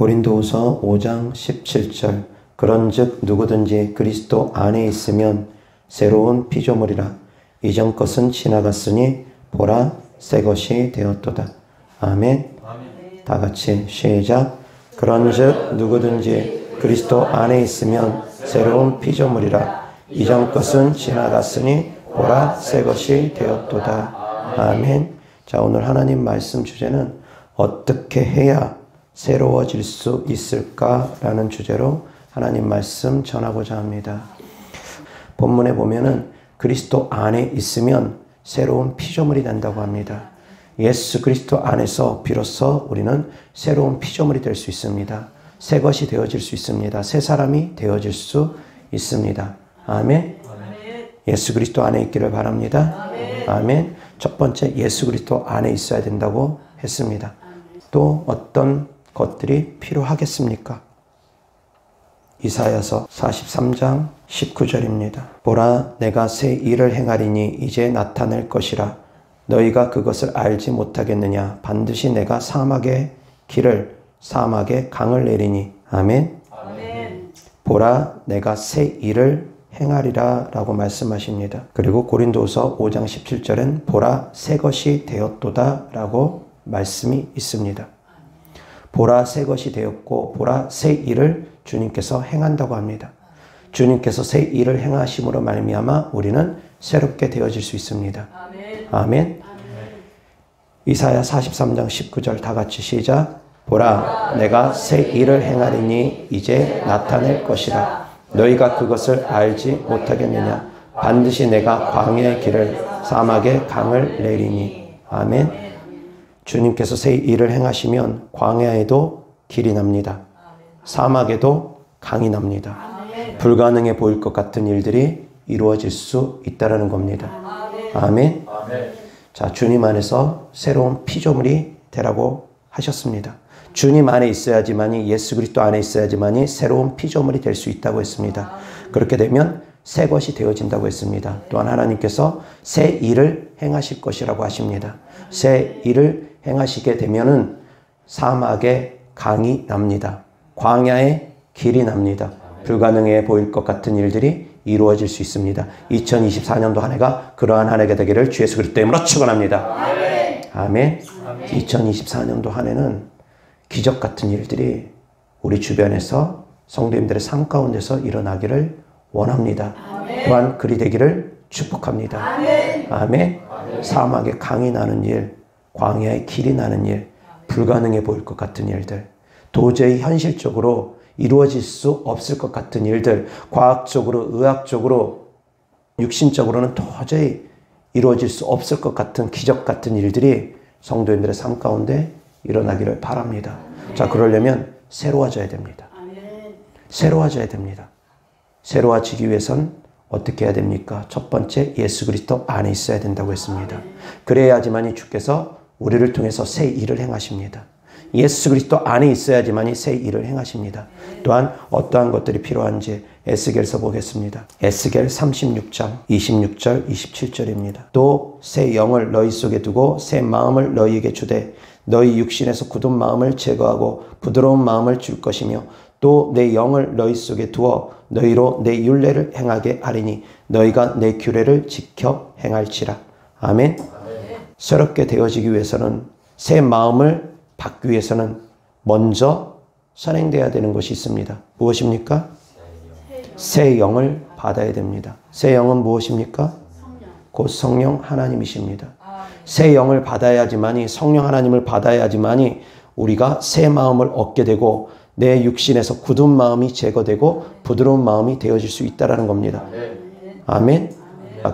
고린도후서 5장 17절 그런즉 누구든지 그리스도 안에 있으면 새로운 피조물이라 이전 것은 지나갔으니 보라 새 것이 되었도다. 아멘. 다 같이 시작. 그런즉 누구든지 그리스도 안에 있으면 새로운 피조물이라 이전 것은 지나갔으니 보라 새 것이 되었도다. 아멘. 자, 오늘 하나님 말씀 주제는 어떻게 해야 새로워질 수 있을까라는 주제로 하나님 말씀 전하고자 합니다. 본문에 보면은 그리스도 안에 있으면 새로운 피조물이 된다고 합니다. 예수 그리스도 안에서 비로소 우리는 새로운 피조물이 될 수 있습니다. 새 것이 되어질 수 있습니다. 새 사람이 되어질 수 있습니다. 아멘. 예수 그리스도 안에 있기를 바랍니다. 아멘. 첫 번째, 예수 그리스도 안에 있어야 된다고 했습니다. 또 어떤 것들이 필요하겠습니까? 이사야서 43장 19절입니다. 보라 내가 새 일을 행하리니 이제 나타낼 것이라 너희가 그것을 알지 못하겠느냐. 반드시 내가 사막의 길을 사막의 강을 내리니. 아멘. 아멘. 보라 내가 새 일을 행하리라 라고 말씀하십니다. 그리고 고린도후서 5장 17절은 보라 새 것이 되었도다 라고 말씀이 있습니다. 보라 새 것이 되었고 보라 새 일을 주님께서 행한다고 합니다. 주님께서 새 일을 행하심으로 말미암아 우리는 새롭게 되어질 수 있습니다. 아멘. 아멘. 이사야 43장 19절 다 같이 시작. 보라 내가 새 일을 행하리니 이제 나타낼 것이라 너희가 그것을 알지 못하겠느냐. 반드시 내가 광야의 길을 사막의 강을 내리니. 아멘. 주님께서 새 일을 행하시면 광야에도 길이 납니다. 사막에도 강이 납니다. 불가능해 보일 것 같은 일들이 이루어질 수 있다는 겁니다. 아멘. 자, 주님 안에서 새로운 피조물이 되라고 하셨습니다. 주님 안에 있어야지만이, 예수 그리스도 안에 있어야지만이 새로운 피조물이 될 수 있다고 했습니다. 그렇게 되면 새 것이 되어진다고 했습니다. 또한 하나님께서 새 일을 행하실 것이라고 하십니다. 새 일을 행하시게 되면은 사막에 강이 납니다. 광야에 길이 납니다. 불가능해 보일 것 같은 일들이 이루어질 수 있습니다. 2024년도 한 해가 그러한 한 해가 되기를 주 예수 그리스도 이름으로 축원합니다. 아멘. 2024년도 한 해는 기적 같은 일들이 우리 주변에서 성도님들의 삶 가운데서 일어나기를 원합니다. 또한 그리 되기를 축복합니다. 아멘. 사막에 강이 나는 일, 광야에 길이 나는 일, 불가능해 보일 것 같은 일들, 도저히 현실적으로 이루어질 수 없을 것 같은 일들, 과학적으로, 의학적으로, 육신적으로는 도저히 이루어질 수 없을 것 같은 기적 같은 일들이 성도님들의 삶 가운데 일어나기를 바랍니다. 자, 그러려면 새로워져야 됩니다. 새로워져야 됩니다. 새로워지기 위해선 어떻게 해야 됩니까? 첫 번째, 예수 그리스도 안에 있어야 된다고 했습니다. 그래야지만이 주께서 우리를 통해서 새 일을 행하십니다. 예수 그리스도 안에 있어야지만이 새 일을 행하십니다. 또한 어떠한 것들이 필요한지 에스겔서 보겠습니다. 에스겔 36장 26절 27절입니다. 또 새 영을 너희 속에 두고 새 마음을 너희에게 주되 너희 육신에서 굳은 마음을 제거하고 부드러운 마음을 줄 것이며 또 내 영을 너희 속에 두어 너희로 내 율례를 행하게 하리니 너희가 내 규례를 지켜 행할지라. 아멘. 새롭게 되어지기 위해서는, 새 마음을 받기 위해서는 먼저 선행되어야 되는 것이 있습니다. 무엇입니까? 새 영을 받아야 됩니다. 새 영은 무엇입니까? 곧 성령 하나님이십니다. 새 영을 받아야지만이, 성령 하나님을 받아야지만이 우리가 새 마음을 얻게 되고 내 육신에서 굳은 마음이 제거되고 부드러운 마음이 되어질 수 있다는 겁니다. 아멘.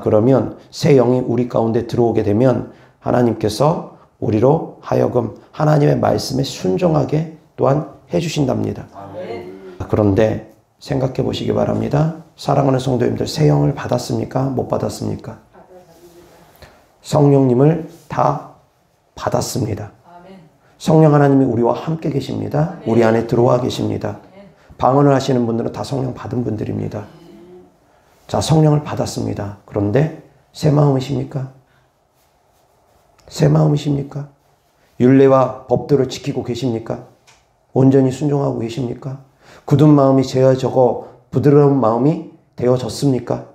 그러면 새 영이 우리 가운데 들어오게 되면 하나님께서 우리로 하여금 하나님의 말씀에 순종하게 또한 해주신답니다. 그런데 생각해 보시기 바랍니다. 사랑하는 성도님들, 새 영을 받았습니까? 못 받았습니까? 성령님을 다 받았습니다. 성령 하나님이 우리와 함께 계십니다. 우리 안에 들어와 계십니다. 방언을 하시는 분들은 다 성령 받은 분들입니다. 자, 성령을 받았습니다. 그런데 새 마음이십니까? 새 마음이십니까? 율례와 법도를 지키고 계십니까? 온전히 순종하고 계십니까? 굳은 마음이 제어져고 부드러운 마음이 되어졌습니까?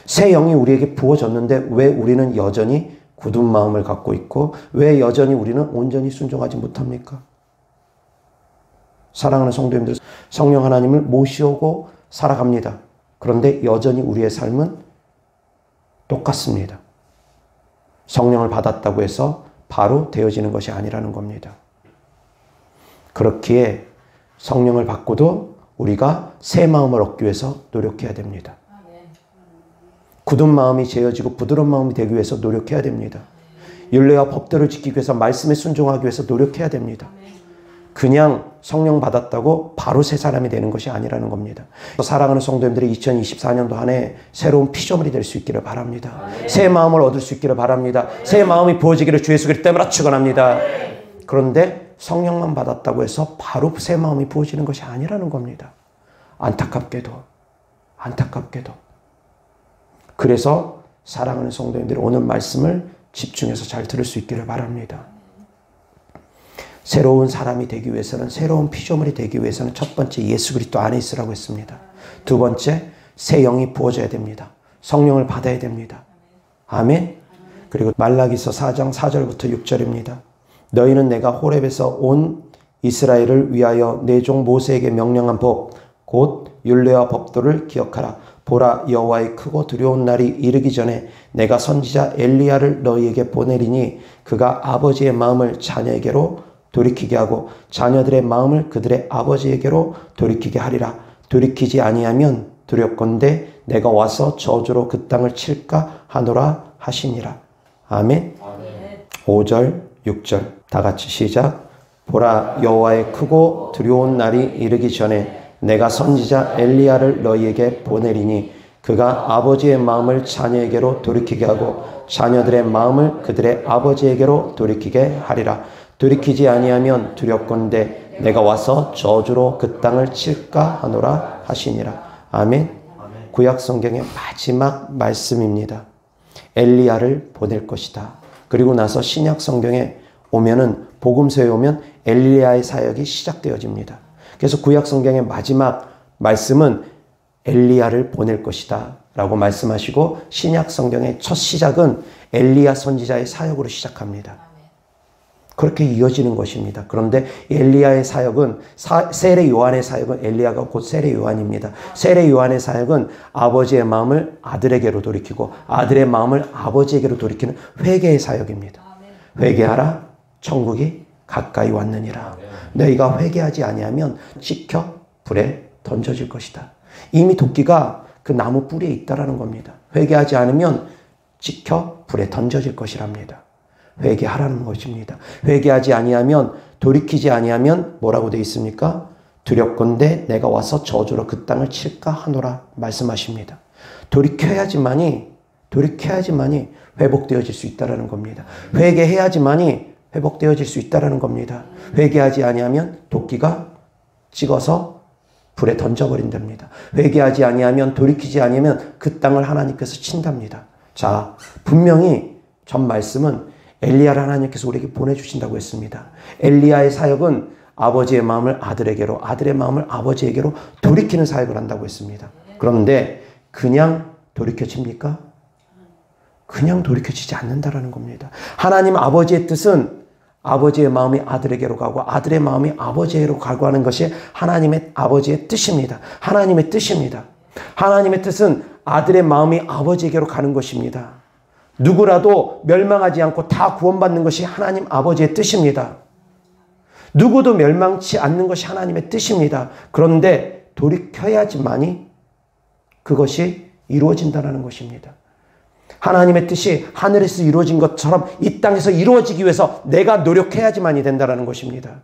새 영이 우리에게 부어졌는데 왜 우리는 여전히 굳은 마음을 갖고 있고 왜 여전히 우리는 온전히 순종하지 못합니까? 사랑하는 성도님들, 성령 하나님을 모시오고 살아갑니다. 그런데 여전히 우리의 삶은 똑같습니다. 성령을 받았다고 해서 바로 되어지는 것이 아니라는 겁니다. 그렇기에 성령을 받고도 우리가 새 마음을 얻기 위해서 노력해야 됩니다. 굳은 마음이 제어지고 부드러운 마음이 되기 위해서 노력해야 됩니다. 율례와 법도를 지키기 위해서 말씀에 순종하기 위해서 노력해야 됩니다. 그냥 성령 받았다고 바로 새 사람이 되는 것이 아니라는 겁니다. 사랑하는 성도님들이 2024년도 한 해 새로운 피조물이 될 수 있기를 바랍니다. 새 마음을 얻을 수 있기를 바랍니다. 새 마음이 부어지기를 주 예수 그리스도 때문에 축원합니다. 그런데 성령만 받았다고 해서 바로 새 마음이 부어지는 것이 아니라는 겁니다. 안타깝게도. 그래서 사랑하는 성도님들이 오늘 말씀을 집중해서 잘 들을 수 있기를 바랍니다. 새로운 사람이 되기 위해서는, 새로운 피조물이 되기 위해서는 첫 번째 예수 그리스도 안에 있으라고 했습니다. 두 번째 새 영이 부어져야 됩니다. 성령을 받아야 됩니다. 아멘. 그리고 말라기서 4장 4절부터 6절입니다. 너희는 내가 호렙에서 온 이스라엘을 위하여 내 종 모세에게 명령한 법 곧 율례와 법도를 기억하라. 보라, 여호와의 크고 두려운 날이 이르기 전에 내가 선지자 엘리야를 너희에게 보내리니 그가 아버지의 마음을 자녀에게로 돌이키게 하고 자녀들의 마음을 그들의 아버지에게로 돌이키게 하리라. 돌이키지 아니하면 두렵건대 내가 와서 저주로 그 땅을 칠까 하노라 하시니라. 아멘. 5절 6절 다 같이 시작. 보라, 여호와의 크고 두려운 날이 이르기 전에 내가 선지자 엘리야를 너희에게 보내리니 그가 아버지의 마음을 자녀에게로 돌이키게 하고 자녀들의 마음을 그들의 아버지에게로 돌이키게 하리라. 돌이키지 아니하면 두렵건대 내가 와서 저주로 그 땅을 칠까 하노라 하시니라. 아멘. 구약 성경의 마지막 말씀입니다. 엘리야를 보낼 것이다. 그리고 나서 신약 성경에 오면은, 복음서에 오면 엘리야의 사역이 시작되어집니다. 그래서 구약 성경의 마지막 말씀은 엘리야를 보낼 것이다 라고 말씀하시고, 신약 성경의 첫 시작은 엘리야 선지자의 사역으로 시작합니다. 그렇게 이어지는 것입니다. 그런데 엘리야의 사역은, 세례 요한의 사역은, 엘리야가 곧 세례 요한입니다. 세례 요한의 사역은 아버지의 마음을 아들에게로 돌이키고 아들의 마음을 아버지에게로 돌이키는 회개의 사역입니다. 회개하라, 천국이 가까이 왔느니라. 너희가 회개하지 아니하면 찍혀 불에 던져질 것이다. 이미 도끼가 그 나무 뿌리에 있다라는 겁니다. 회개하지 않으면 찍혀 불에 던져질 것이랍니다. 회개하라는 것입니다. 회개하지 아니하면, 돌이키지 아니하면 뭐라고 되어 있습니까? 두렵건대 내가 와서 저주로 그 땅을 칠까 하노라 말씀하십니다. 돌이켜야지만이 회복되어질 수 있다는 겁니다. 회개해야지만이 회복되어질 수 있다는 겁니다. 회개하지 아니하면 도끼가 찍어서 불에 던져버린답니다. 회개하지 아니하면, 돌이키지 아니하면 그 땅을 하나님께서 친답니다. 자, 분명히 전 말씀은 엘리야를 하나님께서 우리에게 보내주신다고 했습니다. 엘리야의 사역은 아버지의 마음을 아들에게로, 아들의 마음을 아버지에게로 돌이키는 사역을 한다고 했습니다. 그런데 그냥 돌이켜집니까? 그냥 돌이켜지지 않는다라는 겁니다. 하나님 아버지의 뜻은 아버지의 마음이 아들에게로 가고 아들의 마음이 아버지에게로 가고 하는 것이 하나님의 아버지의 뜻입니다. 하나님의 뜻입니다. 하나님의 뜻은 아들의 마음이 아버지에게로 가는 것입니다. 누구라도 멸망하지 않고 다 구원받는 것이 하나님 아버지의 뜻입니다. 누구도 멸망치 않는 것이 하나님의 뜻입니다. 그런데 돌이켜야지만이 그것이 이루어진다는 것입니다. 하나님의 뜻이 하늘에서 이루어진 것처럼 이 땅에서 이루어지기 위해서 내가 노력해야지만이 된다는 것입니다.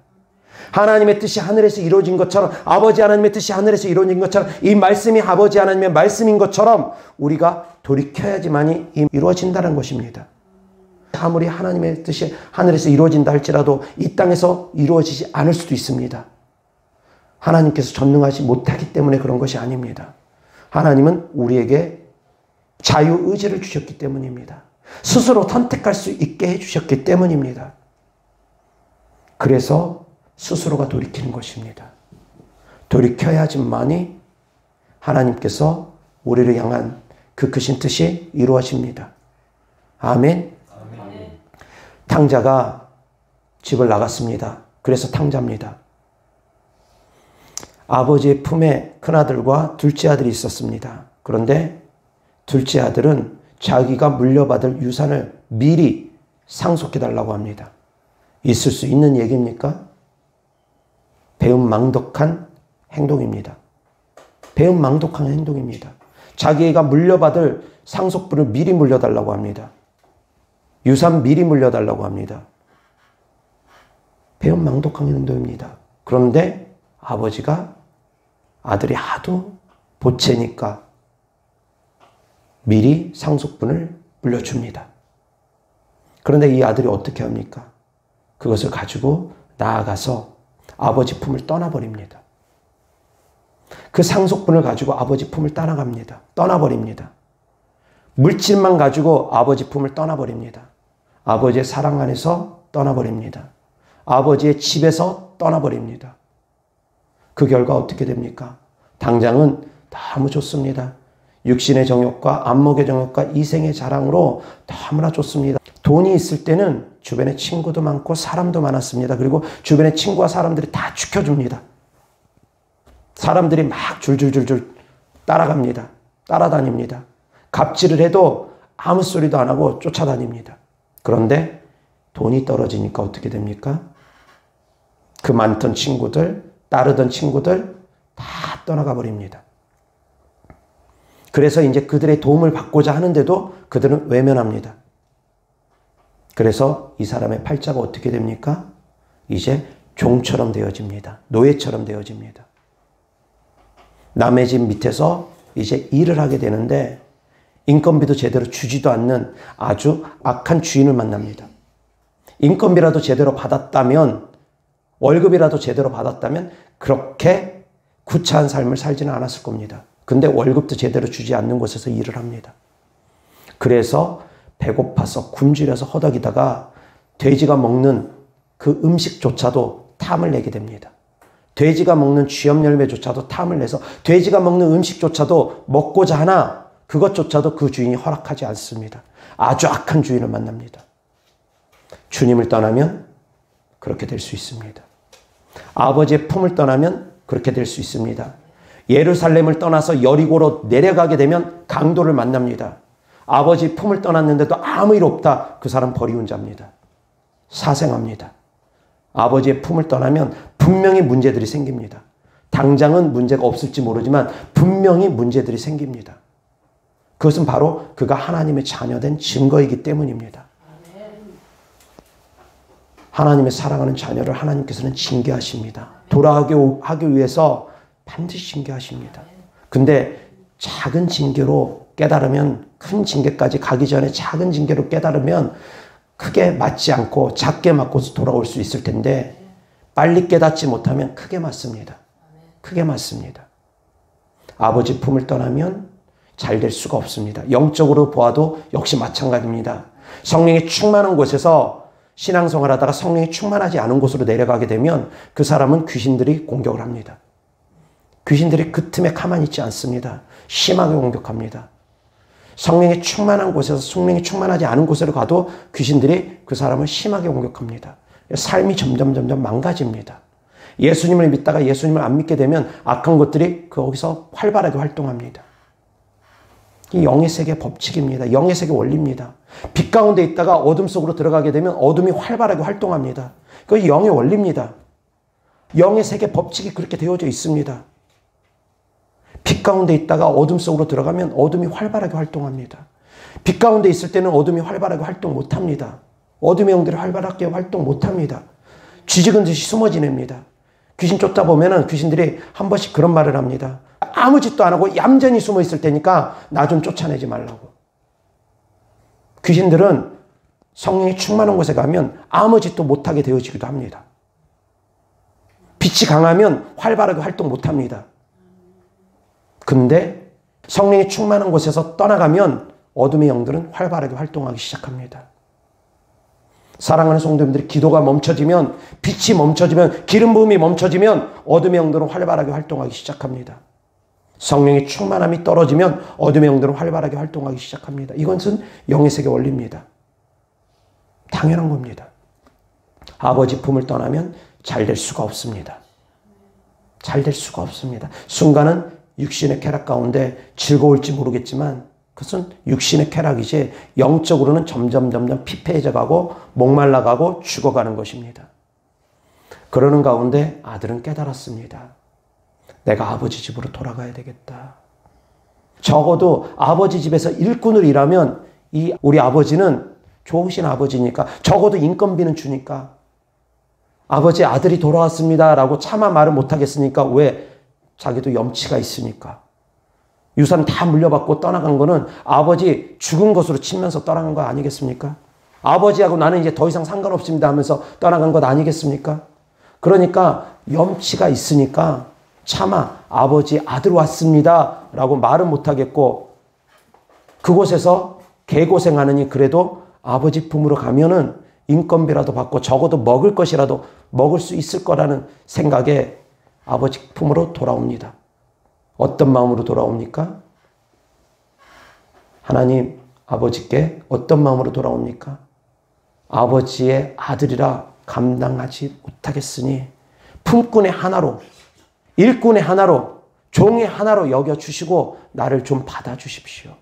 하나님의 뜻이 하늘에서 이루어진 것처럼, 아버지 하나님의 뜻이 하늘에서 이루어진 것처럼, 이 말씀이 아버지 하나님의 말씀인 것처럼 우리가 돌이켜야지만이 이루어진다는 것입니다. 아무리 하나님의 뜻이 하늘에서 이루어진다 할지라도 이 땅에서 이루어지지 않을 수도 있습니다. 하나님께서 전능하지 못하기 때문에 그런 것이 아닙니다. 하나님은 우리에게 자유의지를 주셨기 때문입니다. 스스로 선택할 수 있게 해주셨기 때문입니다. 그래서 스스로가 돌이키는 것입니다. 돌이켜야지만이 하나님께서 우리를 향한 그 크신 뜻이 이루어집니다. 아멘. 탕자가 집을 나갔습니다. 그래서 탕자입니다. 아버지의 품에 큰아들과 둘째 아들이 있었습니다. 그런데 둘째 아들은 자기가 물려받을 유산을 미리 상속해달라고 합니다. 있을 수 있는 얘기입니까? 배은망덕한 행동입니다. 배은망덕한 행동입니다. 자기가 물려받을 상속분을 미리 물려달라고 합니다. 유산 미리 물려달라고 합니다. 배은망덕한 행동입니다. 그런데 아버지가 아들이 하도 보채니까 미리 상속분을 물려줍니다. 그런데 이 아들이 어떻게 합니까? 그것을 가지고 나아가서 아버지 품을 떠나버립니다. 그 상속분을 가지고 아버지 품을 떠나버립니다. 물질만 가지고 아버지 품을 떠나버립니다. 아버지의 사랑 안에서 떠나버립니다. 아버지의 집에서 떠나버립니다. 그 결과 어떻게 됩니까? 당장은 너무 좋습니다. 육신의 정욕과 안목의 정욕과 이생의 자랑으로 너무나 좋습니다. 돈이 있을 때는 주변에 친구도 많고 사람도 많았습니다. 그리고 주변의 친구와 사람들이 다 지켜줍니다. 사람들이 막 줄줄줄줄 따라갑니다. 따라다닙니다. 갑질을 해도 아무 소리도 안 하고 쫓아다닙니다. 그런데 돈이 떨어지니까 어떻게 됩니까? 그 많던 친구들, 따르던 친구들 다 떠나가 버립니다. 그래서 이제 그들의 도움을 받고자 하는데도 그들은 외면합니다. 그래서 이 사람의 팔자가 어떻게 됩니까? 이제 종처럼 되어집니다. 노예처럼 되어집니다. 남의 집 밑에서 이제 일을 하게 되는데 인건비도 제대로 주지도 않는 아주 악한 주인을 만납니다. 인건비라도 제대로 받았다면, 월급이라도 제대로 받았다면 그렇게 구차한 삶을 살지는 않았을 겁니다. 근데 월급도 제대로 주지 않는 곳에서 일을 합니다. 그래서 배고파서 굶주려서 허덕이다가 돼지가 먹는 그 음식조차도 탐을 내게 됩니다. 돼지가 먹는 쥐염 열매조차도 탐을 내서 돼지가 먹는 음식조차도 먹고자 하나 그것조차도 그 주인이 허락하지 않습니다. 아주 악한 주인을 만납니다. 주님을 떠나면 그렇게 될 수 있습니다. 아버지의 품을 떠나면 그렇게 될 수 있습니다. 예루살렘을 떠나서 여리고로 내려가게 되면 강도를 만납니다. 아버지 품을 떠났는데도 아무 일 없다. 그 사람 버리운 자입니다. 사생합니다. 아버지의 품을 떠나면 분명히 문제들이 생깁니다. 당장은 문제가 없을지 모르지만 분명히 문제들이 생깁니다. 그것은 바로 그가 하나님의 자녀된 증거이기 때문입니다. 하나님의 사랑하는 자녀를 하나님께서는 징계하십니다. 돌아가게 하기 위해서 반드시 징계하십니다. 근데 작은 징계로 깨달으면 큰 징계까지 가기 전에 작은 징계로 깨달으면 크게 맞지 않고 작게 맞고서 돌아올 수 있을 텐데 빨리 깨닫지 못하면 크게 맞습니다. 크게 맞습니다. 아버지 품을 떠나면 잘 될 수가 없습니다. 영적으로 보아도 역시 마찬가지입니다. 성령이 충만한 곳에서 신앙생활 하다가 성령이 충만하지 않은 곳으로 내려가게 되면 그 사람은 귀신들이 공격을 합니다. 귀신들이 그 틈에 가만히 있지 않습니다. 심하게 공격합니다. 성령이 충만한 곳에서 성령이 충만하지 않은 곳으로 가도 귀신들이 그 사람을 심하게 공격합니다. 삶이 점점 망가집니다. 예수님을 믿다가 예수님을 안 믿게 되면 악한 것들이 거기서 활발하게 활동합니다. 이 영의 세계 법칙입니다. 영의 세계 원리입니다. 빛 가운데 있다가 어둠 속으로 들어가게 되면 어둠이 활발하게 활동합니다. 그것이 영의 원리입니다. 영의 세계 법칙이 그렇게 되어져 있습니다. 빛 가운데 있다가 어둠 속으로 들어가면 어둠이 활발하게 활동합니다. 빛 가운데 있을 때는 어둠이 활발하게 활동 못합니다. 어둠의 영들이 활발하게 활동 못합니다. 쥐죽은 듯이 숨어 지냅니다. 귀신 쫓다 보면은 귀신들이 한 번씩 그런 말을 합니다. 아무 짓도 안 하고 얌전히 숨어 있을 테니까 나 좀 쫓아내지 말라고. 귀신들은 성령이 충만한 곳에 가면 아무 짓도 못하게 되어지기도 합니다. 빛이 강하면 활발하게 활동 못합니다. 근데 성령이 충만한 곳에서 떠나가면 어둠의 영들은 활발하게 활동하기 시작합니다. 사랑하는 성도님들이 기도가 멈춰지면, 빛이 멈춰지면, 기름 부음이 멈춰지면 어둠의 영들은 활발하게 활동하기 시작합니다. 성령의 충만함이 떨어지면 어둠의 영들은 활발하게 활동하기 시작합니다. 이것은 영의 세계 원리입니다. 당연한 겁니다. 아버지 품을 떠나면 잘 될 수가 없습니다. 잘 될 수가 없습니다. 순간은 육신의 쾌락 가운데 즐거울지 모르겠지만 그것은 육신의 쾌락이지 영적으로는 점점 피폐해져 가고 목말라가고 죽어가는 것입니다. 그러는 가운데 아들은 깨달았습니다. 내가 아버지 집으로 돌아가야 되겠다. 적어도 아버지 집에서 일꾼을 일하면 우리 아버지는 좋으신 아버지니까 적어도 인건비는 주니까 아버지 아들이 돌아왔습니다 라고 차마 말을 못하겠으니까 왜? 자기도 염치가 있으니까. 유산 다 물려받고 떠나간 거는 아버지 죽은 것으로 치면서 떠나간 거 아니겠습니까? 아버지하고 나는 이제 더 이상 상관없습니다 하면서 떠나간 것 아니겠습니까? 그러니까 염치가 있으니까 차마 아버지 아들 왔습니다 라고 말은 못하겠고 그곳에서 개고생하느니 그래도 아버지 품으로 가면은 인건비라도 받고 적어도 먹을 것이라도 먹을 수 있을 거라는 생각에 아버지 품으로 돌아옵니다. 어떤 마음으로 돌아옵니까? 하나님 아버지께 어떤 마음으로 돌아옵니까? 아버지의 아들이라 감당하지 못하겠으니 품꾼의 하나로, 일꾼의 하나로, 종의 하나로 여겨주시고 나를 좀 받아주십시오.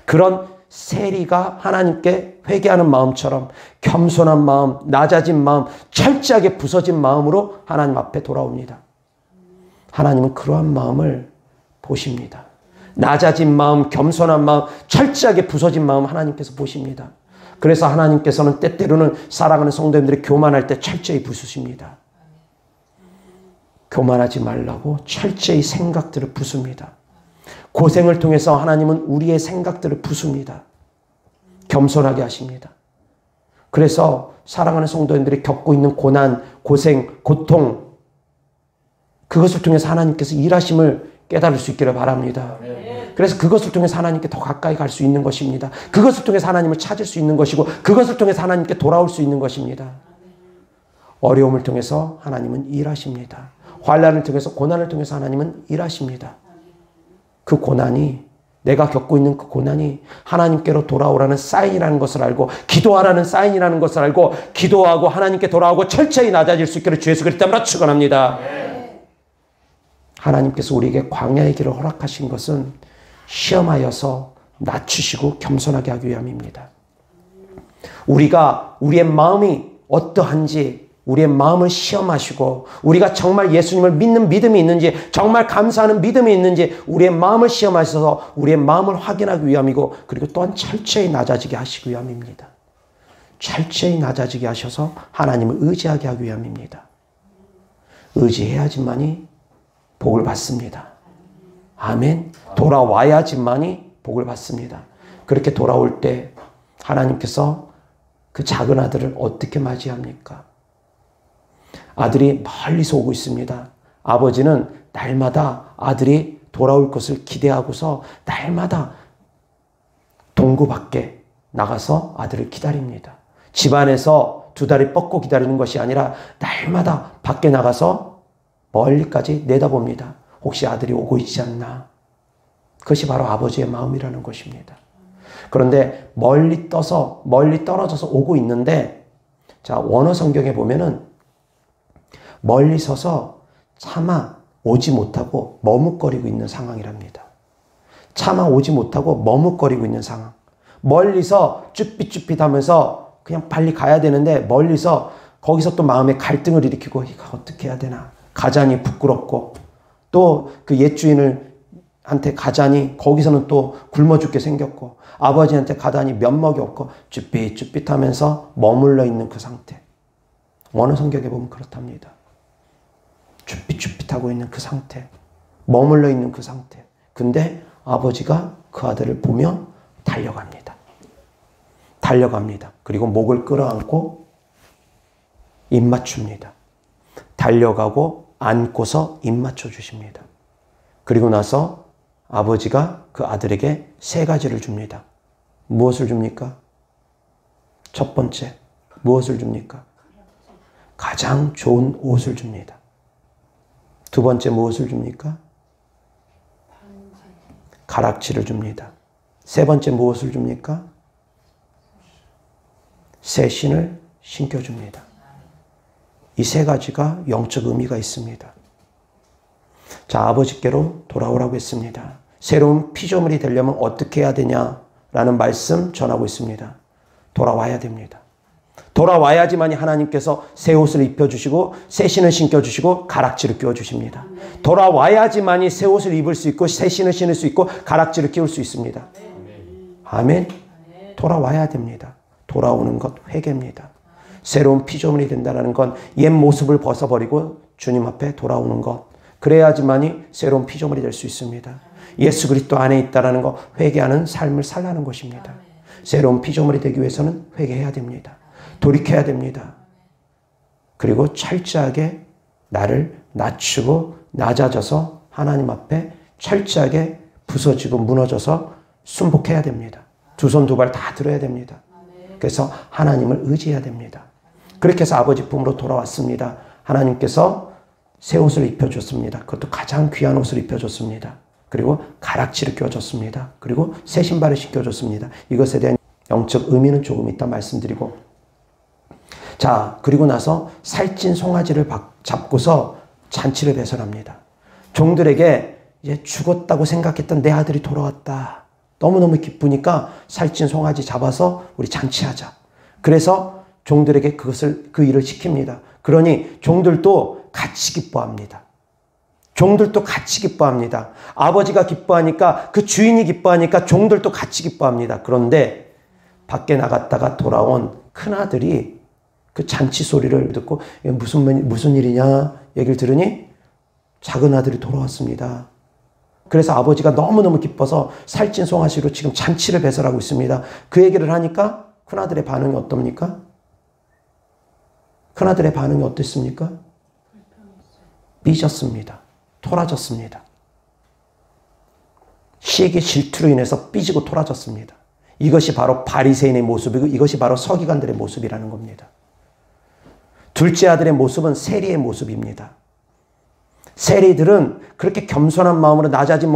그런 세리가 하나님께 회개하는 마음처럼 겸손한 마음, 낮아진 마음, 철저하게 부서진 마음으로 하나님 앞에 돌아옵니다. 하나님은 그러한 마음을 보십니다. 낮아진 마음, 겸손한 마음, 철저하게 부서진 마음 하나님께서 보십니다. 그래서 하나님께서는 때때로는 사랑하는 성도님들이 교만할 때 철저히 부수십니다. 교만하지 말라고 철저히 생각들을 부숩니다. 고생을 통해서 하나님은 우리의 생각들을 부숩니다. 겸손하게 하십니다. 그래서 사랑하는 성도님들이 겪고 있는 고난, 고생, 고통 그것을 통해서 하나님께서 일하심을 깨달을 수 있기를 바랍니다. 그래서 그것을 통해서 하나님께 더 가까이 갈 수 있는 것입니다. 그것을 통해서 하나님을 찾을 수 있는 것이고 그것을 통해서 하나님께 돌아올 수 있는 것입니다. 어려움을 통해서 하나님은 일하십니다. 환난을 통해서 고난을 통해서 하나님은 일하십니다. 그 고난이 내가 겪고 있는 그 고난이 하나님께로 돌아오라는 사인이라는 것을 알고 기도하라는 사인이라는 것을 알고 기도하고 하나님께 돌아오고 철저히 낮아질 수 있기를 주 예수 그리스도 이름으로 축원합니다. 하나님께서 우리에게 광야의 길을 허락하신 것은 시험하여서 낮추시고 겸손하게 하기 위함입니다. 우리가 우리의 마음이 어떠한지 우리의 마음을 시험하시고 우리가 정말 예수님을 믿는 믿음이 있는지 정말 감사하는 믿음이 있는지 우리의 마음을 시험하셔서 우리의 마음을 확인하기 위함이고 그리고 또한 철저히 낮아지게 하시기 위함입니다. 철저히 낮아지게 하셔서 하나님을 의지하게 하기 위함입니다. 의지해야지만이 복을 받습니다. 아멘. 돌아와야지만이 복을 받습니다. 그렇게 돌아올 때 하나님께서 그 작은 아들을 어떻게 맞이합니까? 아들이 멀리서 오고 있습니다. 아버지는 날마다 아들이 돌아올 것을 기대하고서 날마다 동구 밖에 나가서 아들을 기다립니다. 집안에서 두 다리 뻗고 기다리는 것이 아니라 날마다 밖에 나가서 멀리까지 내다봅니다. 혹시 아들이 오고 있지 않나? 그것이 바로 아버지의 마음이라는 것입니다. 그런데 멀리 떨어져서 오고 있는데 자, 원어 성경에 보면은 멀리 서서 차마 오지 못하고 머뭇거리고 있는 상황이랍니다. 차마 오지 못하고 머뭇거리고 있는 상황. 멀리서 쭈삣쭈삣하면서 그냥 빨리 가야 되는데 멀리서 거기서 또 마음에 갈등을 일으키고 이거 어떻게 해야 되나. 가자니 부끄럽고 또 그 옛 주인한테 가자니 거기서는 또 굶어 죽게 생겼고 아버지한테 가다니 면목이 없고 쭈삣쭈삣하면서 머물러 있는 그 상태. 어느 성경에 보면 그렇답니다. 쭈삣쭈삣하고 있는 그 상태. 머물러 있는 그 상태. 근데 아버지가 그 아들을 보며 달려갑니다. 달려갑니다. 그리고 목을 끌어안고 입 맞춥니다. 달려가고 안고서 입 맞춰 주십니다. 그리고 나서 아버지가 그 아들에게 세 가지를 줍니다. 무엇을 줍니까? 첫 번째, 무엇을 줍니까? 가장 좋은 옷을 줍니다. 두 번째 무엇을 줍니까? 가락지를 줍니다. 세 번째 무엇을 줍니까? 새 신을 신겨줍니다. 이 세 가지가 영적 의미가 있습니다. 자, 아버지께로 돌아오라고 했습니다. 새로운 피조물이 되려면 어떻게 해야 되냐라는 말씀 전하고 있습니다. 돌아와야 됩니다. 돌아와야지만이 하나님께서 새 옷을 입혀주시고 새 신을 신겨주시고 가락지를 끼워주십니다. 돌아와야지만이 새 옷을 입을 수 있고 새 신을 신을 수 있고 가락지를 끼울 수 있습니다. 아멘. 돌아와야 됩니다. 돌아오는 것 회개입니다. 새로운 피조물이 된다는 건 옛 모습을 벗어버리고 주님 앞에 돌아오는 것. 그래야지만이 새로운 피조물이 될 수 있습니다. 예수 그리스도 안에 있다는 거 회개하는 삶을 살라는 것입니다. 새로운 피조물이 되기 위해서는 회개해야 됩니다. 돌이켜야 됩니다. 그리고 철저하게 나를 낮추고 낮아져서 하나님 앞에 철저하게 부서지고 무너져서 순복해야 됩니다. 두 손 두 발 다 들어야 됩니다. 그래서 하나님을 의지해야 됩니다. 그렇게 해서 아버지 품으로 돌아왔습니다. 하나님께서 새 옷을 입혀줬습니다. 그것도 가장 귀한 옷을 입혀줬습니다. 그리고 가락지를 껴줬습니다. 그리고 새 신발을 신겨줬습니다. 이것에 대한 영적 의미는 조금 이따 말씀드리고, 자, 그리고 나서 살찐 송아지를 잡고서 잔치를 배설합니다. 종들에게 이제 죽었다고 생각했던 내 아들이 돌아왔다. 너무너무 기쁘니까 살찐 송아지 잡아서 우리 잔치하자. 그래서 종들에게 그 일을 시킵니다. 그러니 종들도 같이 기뻐합니다. 종들도 같이 기뻐합니다. 아버지가 기뻐하니까 그 주인이 기뻐하니까 종들도 같이 기뻐합니다. 그런데 밖에 나갔다가 돌아온 큰아들이 그 잔치 소리를 듣고 무슨 일이냐 얘기를 들으니 작은 아들이 돌아왔습니다. 그래서 아버지가 너무너무 기뻐서 살찐 송아지로 지금 잔치를 배설하고 있습니다. 그 얘기를 하니까 큰아들의 반응이 어떻습니까? 큰아들의 반응이 어땠습니까? 삐졌습니다. 토라졌습니다. 시기 질투로 인해서 삐지고 토라졌습니다. 이것이 바로 바리새인의 모습이고 이것이 바로 서기관들의 모습이라는 겁니다. 둘째 아들의 모습은 세리의 모습입니다. 세리들은 그렇게 겸손한 마음으로 낮아진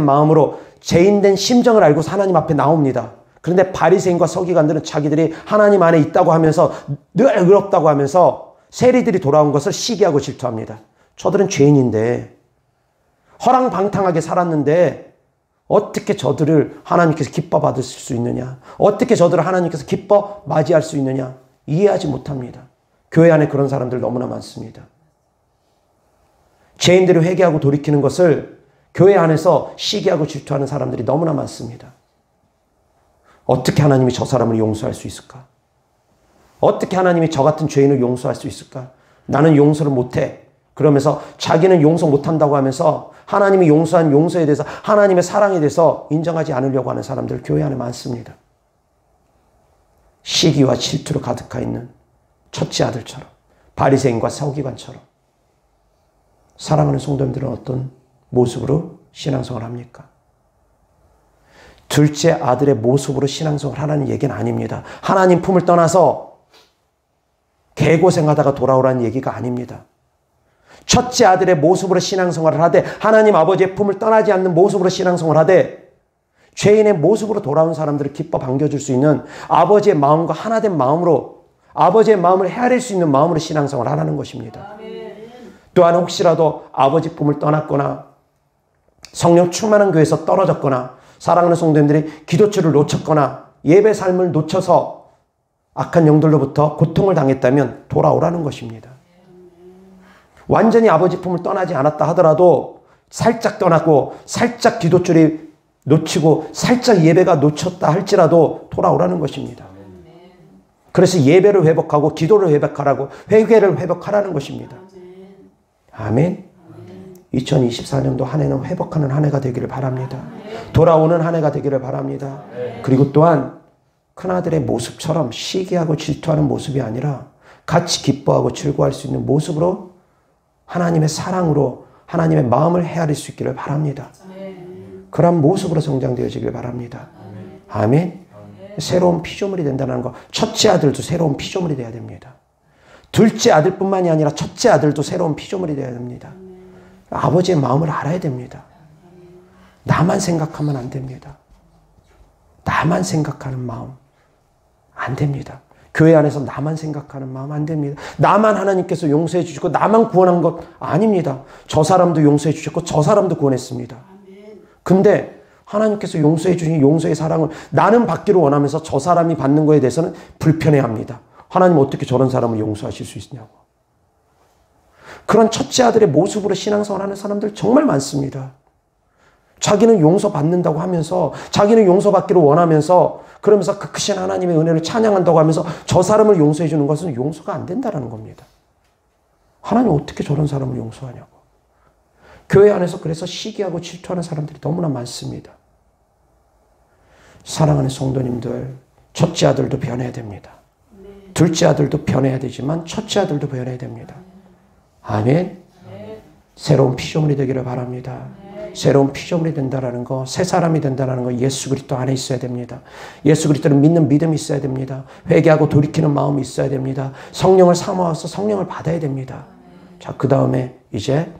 마음으로 죄인된 심정을 알고 하나님 앞에 나옵니다. 그런데 바리새인과 서기관들은 자기들이 하나님 안에 있다고 하면서 늘 의롭다고 하면서 세리들이 돌아온 것을 시기하고 질투합니다. 저들은 죄인인데 허랑방탕하게 살았는데 어떻게 저들을 하나님께서 기뻐 받으실 수 있느냐? 어떻게 저들을 하나님께서 기뻐 맞이할 수 있느냐? 이해하지 못합니다. 교회 안에 그런 사람들 너무나 많습니다. 죄인들이 회개하고 돌이키는 것을 교회 안에서 시기하고 질투하는 사람들이 너무나 많습니다. 어떻게 하나님이 저 사람을 용서할 수 있을까? 어떻게 하나님이 저 같은 죄인을 용서할 수 있을까? 나는 용서를 못해. 그러면서 자기는 용서 못한다고 하면서 하나님이 용서한 용서에 대해서 하나님의 사랑에 대해서 인정하지 않으려고 하는 사람들 교회 안에 많습니다. 시기와 질투로 가득하 있는 첫째 아들처럼 바리새인과 서기관처럼 사랑하는 성도님들은 어떤 모습으로 신앙생활을 합니까? 둘째 아들의 모습으로 신앙생활을 하라는 얘기는 아닙니다. 하나님 품을 떠나서 개고생하다가 돌아오라는 얘기가 아닙니다. 첫째 아들의 모습으로 신앙생활을 하되 하나님 아버지의 품을 떠나지 않는 모습으로 신앙생활을 하되 죄인의 모습으로 돌아온 사람들을 기뻐 반겨줄 수 있는 아버지의 마음과 하나된 마음으로 아버지의 마음을 헤아릴 수 있는 마음으로 신앙생활을 하라는 것입니다. 또한 혹시라도 아버지 품을 떠났거나 성령 충만한 교회에서 떨어졌거나 사랑하는 성도님들이 기도처를 놓쳤거나 예배 삶을 놓쳐서 악한 영들로부터 고통을 당했다면 돌아오라는 것입니다. 완전히 아버지 품을 떠나지 않았다 하더라도 살짝 떠났고 살짝 기도줄이 놓치고 살짝 예배가 놓쳤다 할지라도 돌아오라는 것입니다. 그래서 예배를 회복하고 기도를 회복하라고 회개를 회복하라는 것입니다. 아멘. 2024년도 한 해는 회복하는 한 해가 되기를 바랍니다. 돌아오는 한 해가 되기를 바랍니다. 그리고 또한 큰아들의 모습처럼 시기하고 질투하는 모습이 아니라 같이 기뻐하고 즐거워할 수 있는 모습으로 하나님의 사랑으로 하나님의 마음을 헤아릴 수 있기를 바랍니다. 그런 모습으로 성장되어지길 바랍니다. 아멘. 새로운 피조물이 된다는 거. 첫째 아들도 새로운 피조물이 돼야 됩니다. 둘째 아들뿐만이 아니라 첫째 아들도 새로운 피조물이 돼야 됩니다. 아버지의 마음을 알아야 됩니다. 나만 생각하면 안 됩니다. 나만 생각하는 마음 안 됩니다. 교회 안에서 나만 생각하는 마음 안 됩니다. 나만 하나님께서 용서해 주시고 나만 구원한 것 아닙니다. 저 사람도 용서해 주셨고 저 사람도 구원했습니다. 근데 하나님께서 용서해 주신 용서의 사랑을 나는 받기를 원하면서 저 사람이 받는 거에 대해서는 불편해합니다. 하나님 어떻게 저런 사람을 용서하실 수 있냐고. 그런 첫째 아들의 모습으로 신앙생활하는 사람들 정말 많습니다. 자기는 용서받는다고 하면서 자기는 용서받기를 원하면서 그러면서 그 크신 하나님의 은혜를 찬양한다고 하면서 저 사람을 용서해 주는 것은 용서가 안 된다는 겁니다. 하나님 어떻게 저런 사람을 용서하냐고. 교회 안에서 그래서 시기하고 질투하는 사람들이 너무나 많습니다. 사랑하는 성도님들, 첫째 아들도 변해야 됩니다. 둘째 아들도 변해야 되지만 첫째 아들도 변해야 됩니다. 아멘. 새로운 피조물이 되기를 바랍니다. 새로운 피조물이 된다라는 거, 새 사람이 된다라는 거 예수 그리스도 안에 있어야 됩니다. 예수 그리스도를 믿는 믿음이 있어야 됩니다. 회개하고 돌이키는 마음이 있어야 됩니다. 성령을 사모해서 성령을 받아야 됩니다. 자, 그 다음에 이제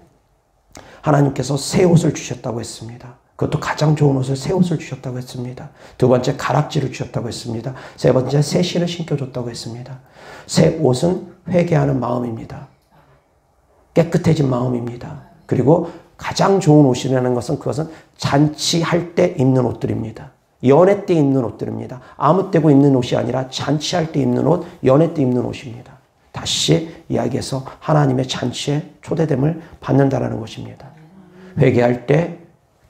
하나님께서 새 옷을 주셨다고 했습니다. 그것도 가장 좋은 옷을 새 옷을 주셨다고 했습니다. 두 번째 가락지를 주셨다고 했습니다. 세 번째 새 신을 신겨줬다고 했습니다. 새 옷은 회개하는 마음입니다. 깨끗해진 마음입니다. 그리고 가장 좋은 옷이라는 것은 그것은 잔치할 때 입는 옷들입니다. 연애 때 입는 옷들입니다. 아무 때고 입는 옷이 아니라 잔치할 때 입는 옷, 연애 때 입는 옷입니다. 다시 이야기해서 하나님의 잔치에 초대됨을 받는다라는 것입니다. 회개할 때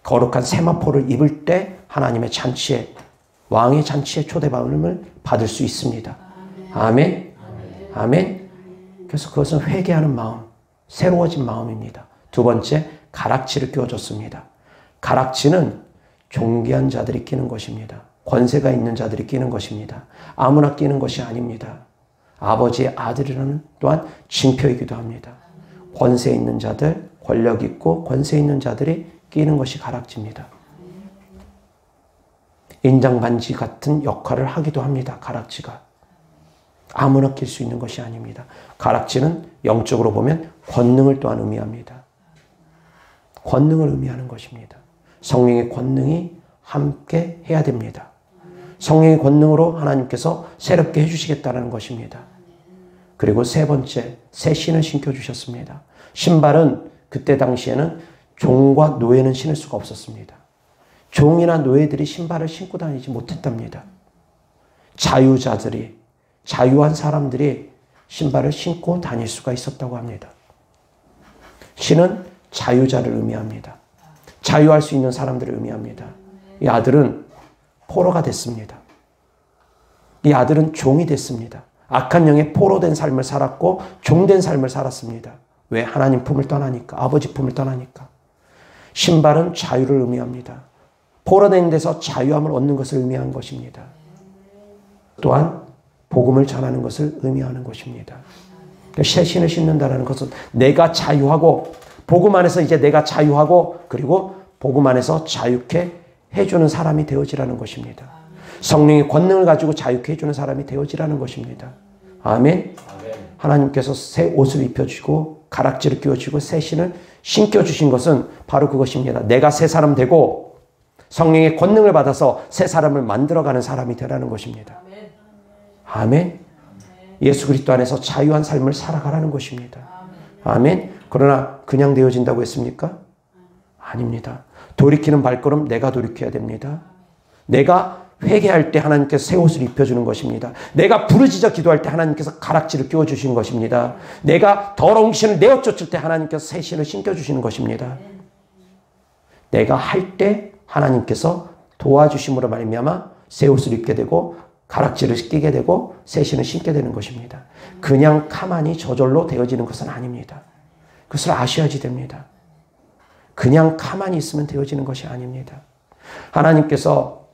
거룩한 세마포를 입을 때 하나님의 잔치에 왕의 잔치에 초대받음을 받을 수 있습니다. 아멘. 아멘. 그래서 그것은 회개하는 마음, 새로워진 마음입니다. 두 번째, 가락지를 끼워줬습니다. 가락지는 존귀한 자들이 끼는 것입니다. 권세가 있는 자들이 끼는 것입니다. 아무나 끼는 것이 아닙니다. 아버지의 아들이라는 또한 징표이기도 합니다. 권세 있는 자들, 권력 있고 권세 있는 자들이 끼는 것이 가락지입니다. 인장반지 같은 역할을 하기도 합니다. 가락지가. 아무나 낄 수 있는 것이 아닙니다. 가락지는 영적으로 보면 권능을 또한 의미합니다. 권능을 의미하는 것입니다. 성령의 권능이 함께 해야 됩니다. 성령의 권능으로 하나님께서 새롭게 해주시겠다는 것입니다. 그리고 세 번째, 새 신을 신겨주셨습니다. 신발은 그때 당시에는 종과 노예는 신을 수가 없었습니다. 종이나 노예들이 신발을 신고 다니지 못했답니다. 자유자들이, 자유한 사람들이 신발을 신고 다닐 수가 있었다고 합니다. 신은 자유자를 의미합니다. 자유할 수 있는 사람들을 의미합니다. 이 아들은 포로가 됐습니다. 이 아들은 종이 됐습니다. 악한 영에 포로된 삶을 살았고 종된 삶을 살았습니다. 왜? 하나님 품을 떠나니까, 아버지 품을 떠나니까. 신발은 자유를 의미합니다. 포로된 데서 자유함을 얻는 것을 의미하는 것입니다. 또한 복음을 전하는 것을 의미하는 것입니다. 새 신을 신는다는 것은 내가 자유하고 복음 안에서 이제 내가 자유하고 그리고 복음 안에서 자유케 해주는 사람이 되어지라는 것입니다. 성령의 권능을 가지고 자유케 해주는 사람이 되어지라는 것입니다. 아멘. 하나님께서 새 옷을 입혀주시고 가락지를 끼워주시고 새 신을 신겨주신 것은 바로 그것입니다. 내가 새 사람 되고 성령의 권능을 받아서 새 사람을 만들어가는 사람이 되라는 것입니다. 아멘. 예수 그리스도 안에서 자유한 삶을 살아가라는 것입니다. 아멘. 그러나 그냥 되어진다고 했습니까? 아닙니다. 돌이키는 발걸음 내가 돌이켜야 됩니다. 내가 회개할 때 하나님께서 새 옷을 입혀주는 것입니다. 내가 부르짖어 기도할 때 하나님께서 가락지를 끼워주시는 것입니다. 내가 더러운 신을 내어쫓을 때 하나님께서 새 신을 신겨주시는 것입니다. 내가 할 때 하나님께서 도와주심으로 말미암아 새 옷을 입게 되고 가락지를 끼게 되고 새 신을 신게 되는 것입니다. 그냥 가만히 저절로 되어지는 것은 아닙니다. 그것을 아셔야지 됩니다. 그냥 가만히 있으면 되어지는 것이 아닙니다. 하나님께서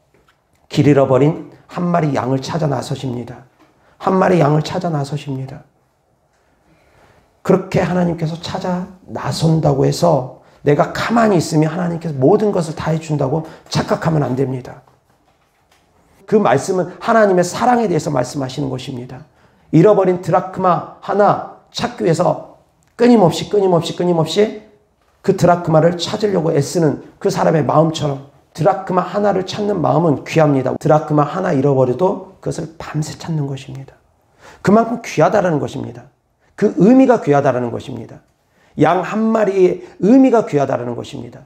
길 잃어버린 한 마리 양을 찾아 나서십니다. 한 마리 양을 찾아 나서십니다. 그렇게 하나님께서 찾아 나선다고 해서 내가 가만히 있으면 하나님께서 모든 것을 다 해준다고 착각하면 안 됩니다. 그 말씀은 하나님의 사랑에 대해서 말씀하시는 것입니다. 잃어버린 드라크마 하나 찾기 위해서 끊임없이 그 드라크마를 찾으려고 애쓰는 그 사람의 마음처럼 드라크마 하나를 찾는 마음은 귀합니다. 드라크마 하나 잃어버려도 그것을 밤새 찾는 것입니다. 그만큼 귀하다라는 것입니다. 그 의미가 귀하다라는 것입니다. 양 한 마리의 의미가 귀하다라는 것입니다.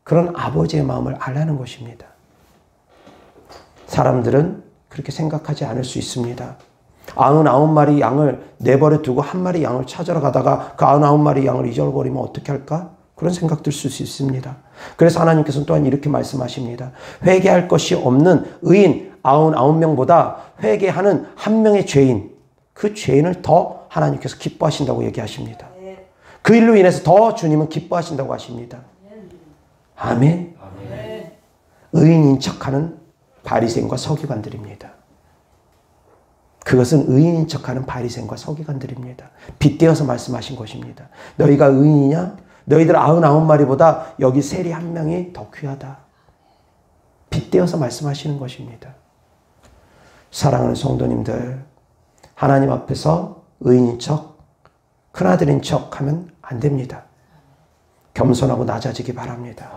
그런 아버지의 마음을 알라는 것입니다. 사람들은 그렇게 생각하지 않을 수 있습니다. 99마리 양을 내버려 두고 한 마리 양을 찾으러 가다가 그 99마리 양을 잊어버리면 어떻게 할까? 그런 생각 들 수 있습니다. 그래서 하나님께서는 또한 이렇게 말씀하십니다. 회개할 것이 없는 의인 99명보다 회개하는 한 명의 죄인, 그 죄인을 더 하나님께서 기뻐하신다고 얘기하십니다. 그 일로 인해서 더 주님은 기뻐하신다고 하십니다. 아멘. 의인인 척하는 바리새인과 서기관들입니다. 그것은 의인인 척하는 바리새인과 서기관들입니다. 빗대어서 말씀하신 것입니다. 너희가 의인이냐? 너희들 99마리보다 여기 세리 한 명이 더 귀하다. 빗대어서 말씀하시는 것입니다. 사랑하는 성도님들, 하나님 앞에서 의인인 척, 큰아들인 척 하면 안 됩니다. 겸손하고 낮아지기 바랍니다.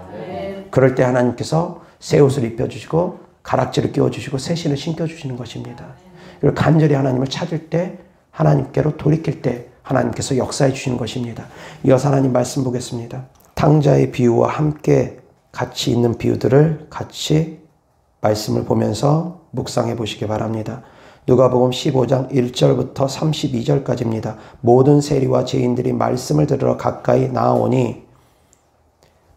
그럴 때 하나님께서 새 옷을 입혀주시고 가락지를 끼워주시고 새 신을 신겨주시는 것입니다. 그리고 간절히 하나님을 찾을 때, 하나님께로 돌이킬 때 하나님께서 역사해 주시는 것입니다. 이어서 하나님 말씀 보겠습니다. 탕자의 비유와 함께 같이 있는 비유들을 같이 말씀을 보면서 묵상해 보시기 바랍니다. 누가복음 15장 1절부터 32절까지입니다. 모든 세리와 죄인들이 말씀을 들으러 가까이 나아오니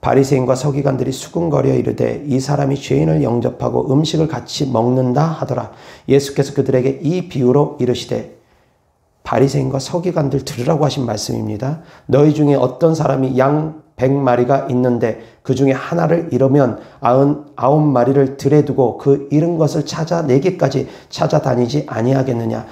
바리새인과 서기관들이 수군거려 이르되 이 사람이 죄인을 영접하고 음식을 같이 먹는다 하더라. 예수께서 그들에게 이 비유로 이르시되, 바리새인과 서기관들 들으라고 하신 말씀입니다. 너희 중에 어떤 사람이 양 100마리가 있는데 그 중에 하나를 잃으면 99마리를 들에 두고 그 잃은 것을 찾아내기까지 찾아다니지 아니하겠느냐.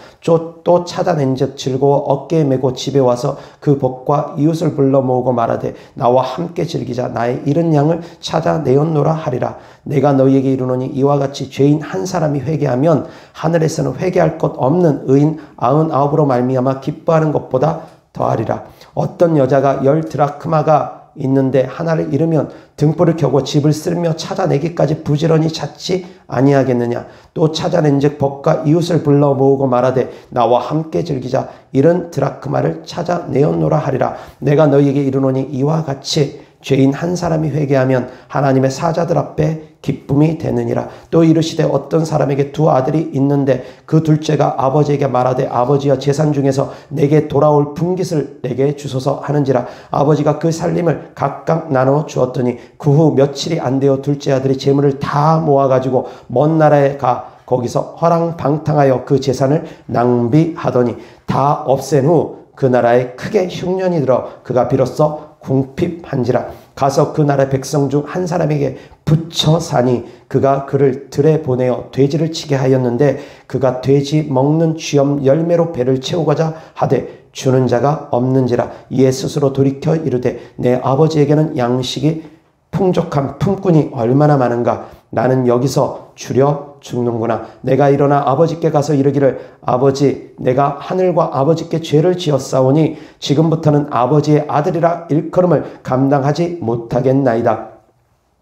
또 찾아낸 즉 즐거워 어깨에 메고 집에 와서 그 복과 이웃을 불러 모으고 말하되 나와 함께 즐기자. 나의 잃은 양을 찾아내었노라 하리라. 내가 너희에게 이르노니 이와 같이 죄인 한 사람이 회개하면 하늘에서는 회개할 것 없는 의인 99으로 말미암아 기뻐하는 것보다 더하리라. 어떤 여자가 10드라크마가 있는데 하나를 잃으면 등불을 켜고 집을 쓸며 찾아내기까지 부지런히 찾지 아니하겠느냐. 또 찾아낸 즉 복과 이웃을 불러 모으고 말하되 나와 함께 즐기자. 이런 드라크마를 찾아내었노라 하리라. 내가 너희에게 이르노니 이와 같이 죄인 한 사람이 회개하면 하나님의 사자들 앞에 기쁨이 되느니라. 또 이르시되 어떤 사람에게 두 아들이 있는데 그 둘째가 아버지에게 말하되 아버지여 재산 중에서 내게 돌아올 분깃을 내게 주소서 하는지라. 아버지가 그 살림을 각각 나눠 주었더니 그 후 며칠이 안 되어 둘째 아들이 재물을 다 모아가지고 먼 나라에 가 거기서 허랑방탕하여 그 재산을 낭비하더니 다 없앤 후 그 나라에 크게 흉년이 들어 그가 비로소 궁핍한지라. 가서 그 나라 백성 중 한 사람에게 붙여 사니 그가 그를 들에 보내어 돼지를 치게 하였는데 그가 돼지 먹는 쥐염 열매로 배를 채우고자 하되 주는 자가 없는지라. 이에 스스로 돌이켜 이르되 내 아버지에게는 양식이 풍족한 품꾼이 얼마나 많은가. 나는 여기서 주려 죽는구나. 내가 일어나 아버지께 가서 이르기를 아버지 내가 하늘과 아버지께 죄를 지었사오니 지금부터는 아버지의 아들이라 일컬음을 감당하지 못하겠나이다.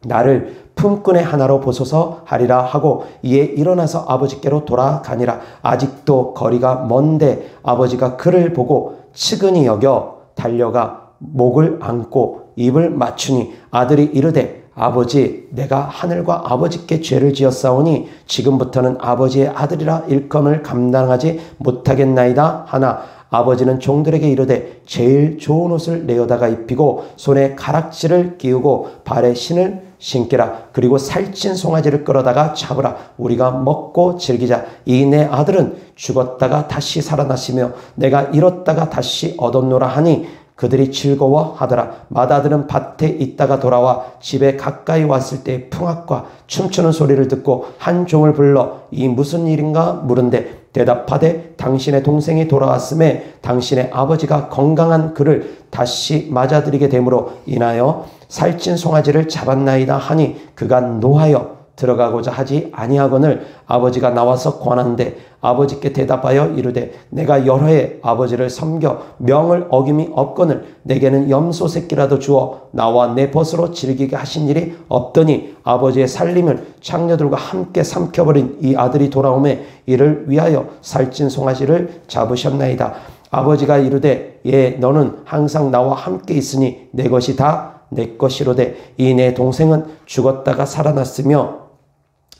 나를 품꾼의 하나로 보소서 하리라 하고 이에 일어나서 아버지께로 돌아가니라. 아직도 거리가 먼데 아버지가 그를 보고 측은히 여겨 달려가 목을 안고 입을 맞추니 아들이 이르되 아버지 내가 하늘과 아버지께 죄를 지었사오니 지금부터는 아버지의 아들이라 일컬음을 감당하지 못하겠나이다 하나 아버지는 종들에게 이르되 제일 좋은 옷을 내어다가 입히고 손에 가락지를 끼우고 발에 신을 신기라. 그리고 살찐 송아지를 끌어다가 잡으라. 우리가 먹고 즐기자. 이 내 아들은 죽었다가 다시 살아났으며 내가 잃었다가 다시 얻었노라 하니 그들이 즐거워하더라. 맏아들은 밭에 있다가 돌아와 집에 가까이 왔을 때 풍악과 춤추는 소리를 듣고 한 종을 불러 이 무슨 일인가 물은데 대답하되 당신의 동생이 돌아왔음에 당신의 아버지가 건강한 그를 다시 맞아들이게 되므로 인하여 살찐 송아지를 잡았나이다 하니 그가 노하여 들어가고자 하지 아니하거늘 아버지가 나와서 권한대 아버지께 대답하여 이르되 내가 여러 해 아버지를 섬겨 명을 어김이 없거늘 내게는 염소 새끼라도 주어 나와 내 벗으로 즐기게 하신 일이 없더니 아버지의 살림을 창녀들과 함께 삼켜버린 이 아들이 돌아오매 이를 위하여 살찐 송아지를 잡으셨나이다. 아버지가 이르되 예 너는 항상 나와 함께 있으니 내 것이 다 내 것이로되 이 내 동생은 죽었다가 살아났으며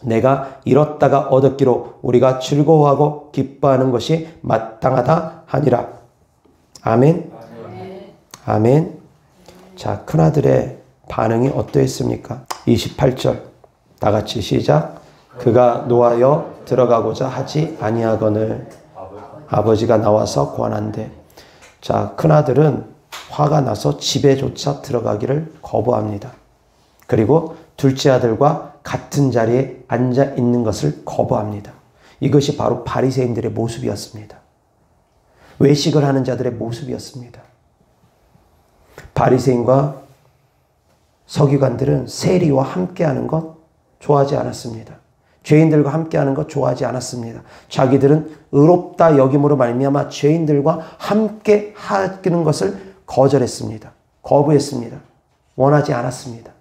내가 잃었다가 얻었기로 우리가 즐거워하고 기뻐하는 것이 마땅하다 하니라. 아멘. 아멘. 자, 큰아들의 반응이 어떠했습니까? 28절 다 같이 시작. 그가 노하여 들어가고자 하지 아니하거늘 아버지가 나와서 권한대. 자, 큰아들은 화가 나서 집에조차 들어가기를 거부합니다. 그리고 둘째 아들과 같은 자리에 앉아 있는 것을 거부합니다. 이것이 바로 바리새인들의 모습이었습니다. 외식을 하는 자들의 모습이었습니다. 바리새인과 서기관들은 세리와 함께하는 것 좋아하지 않았습니다. 죄인들과 함께하는 것 좋아하지 않았습니다. 자기들은 의롭다 여김으로 말미암아 죄인들과 함께 하는 것을 거절했습니다. 거부했습니다. 원하지 않았습니다.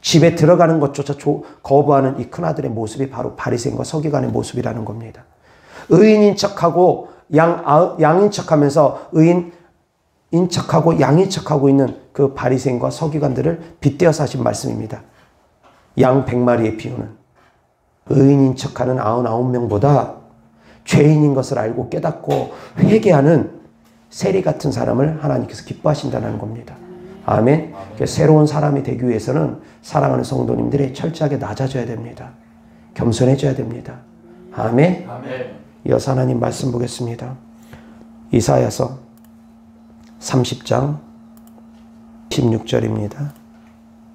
집에 들어가는 것조차 거부하는 이 큰아들의 모습이 바로 바리새인과 서기관의 모습이라는 겁니다. 의인인 척하고 양인 척하면서 의인인 척하고 양인 척하고 있는 그 바리새인과 서기관들을 빗대어서 하신 말씀입니다. 양 100마리의 비유는 의인인 척하는 99명보다 죄인인 것을 알고 깨닫고 회개하는 세리 같은 사람을 하나님께서 기뻐하신다는 겁니다. 아멘. 새로운 사람이 되기 위해서는 사랑하는 성도님들이 철저하게 낮아져야 됩니다. 겸손해져야 됩니다. 아멘. 이어서 하나님 말씀 보겠습니다. 이사야서 30장 16절입니다.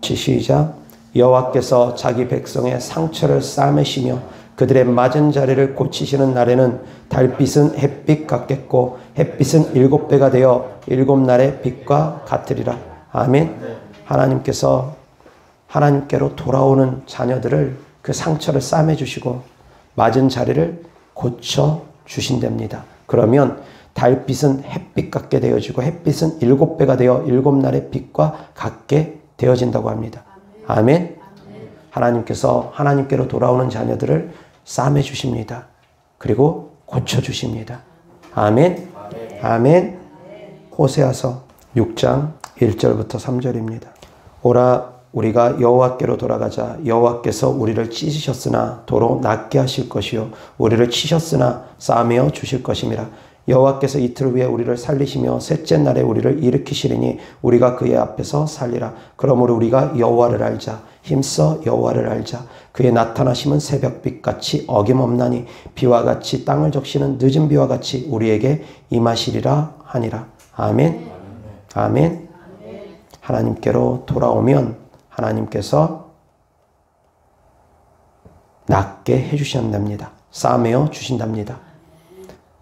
시작. 여호와께서 자기 백성의 상처를 싸매시며 그들의 맞은 자리를 고치시는 날에는 달빛은 햇빛 같겠고 햇빛은 7배가 되어 7날의 빛과 같으리라. 아멘. 하나님께서 하나님께로 돌아오는 자녀들을 그 상처를 싸매주시고 맞은 자리를 고쳐주신답니다. 그러면 달빛은 햇빛 같게 되어지고 햇빛은 7배가 되어 7날의 빛과 같게 되어진다고 합니다. 아멘. 하나님께서 하나님께로 돌아오는 자녀들을 싸매주십니다. 그리고 고쳐주십니다. 아멘. 아멘. 호세아서 6장 1절부터 3절입니다. 오라 우리가 여호와께로 돌아가자. 여호와께서 우리를 찢으셨으나 도로 낫게 하실 것이요 우리를 치셨으나 싸매어 주실 것임이라. 여호와께서 이틀 후에 우리를 살리시며 셋째 날에 우리를 일으키시리니 우리가 그의 앞에서 살리라. 그러므로 우리가 여호와를 알자. 힘써 여호와를 알자. 그의 나타나심은 새벽빛같이 어김없나니 비와 같이 땅을 적시는 늦은 비와 같이 우리에게 임하시리라 하니라. 아멘. 아멘. 하나님께로 돌아오면 하나님께서 낫게 해주신답니다. 싸매어 주신답니다.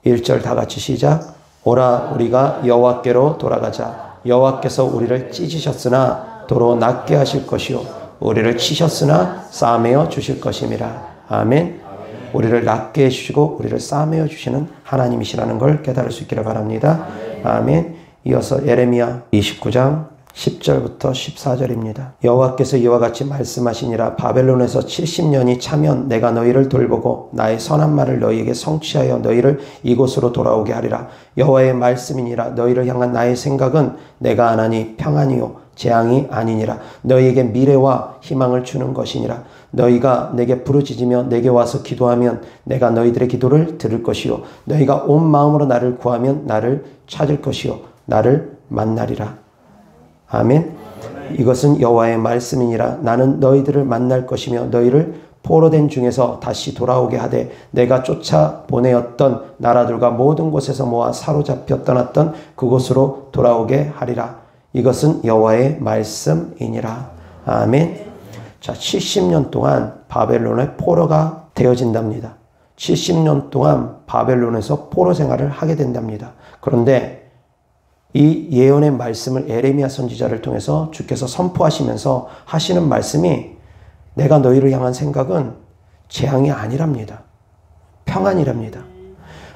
1절 다 같이 시작. 오라 우리가 여호와께로 돌아가자. 여호와께서 우리를 찢으셨으나 도로 낫게 하실 것이요 우리를 치셨으나 싸매어 주실 것임이라. 아멘. 우리를 낫게 해주시고 우리를 싸매어 주시는 하나님이시라는 걸 깨달을 수 있기를 바랍니다. 아멘. 이어서 예레미야 29장 10절부터 14절입니다. 여호와께서 이와 같이 말씀하시니라. 바벨론에서 70년이 차면 내가 너희를 돌보고 나의 선한 말을 너희에게 성취하여 너희를 이곳으로 돌아오게 하리라. 여호와의 말씀이니라. 너희를 향한 나의 생각은 내가 안하니 평안이요 재앙이 아니니라. 너희에게 미래와 희망을 주는 것이니라. 너희가 내게 부르짖으며 내게 와서 기도하면 내가 너희들의 기도를 들을 것이요 너희가 온 마음으로 나를 구하면 나를 찾을 것이요 나를 만나리라. 아멘. 이것은 여호와의 말씀이니라. 나는 너희들을 만날 것이며 너희를 포로된 중에서 다시 돌아오게 하되 내가 쫓아보내었던 나라들과 모든 곳에서 모아 사로잡혀 떠났던 그곳으로 돌아오게 하리라. 이것은 여호와의 말씀이니라. 아멘. 자, 70년 동안 바벨론의 포로가 되어진답니다. 70년 동안 바벨론에서 포로 생활을 하게 된답니다. 그런데 이 예언의 말씀을 에레미야 선지자를 통해서 주께서 선포하시면서 하시는 말씀이 내가 너희를 향한 생각은 재앙이 아니랍니다. 평안이랍니다.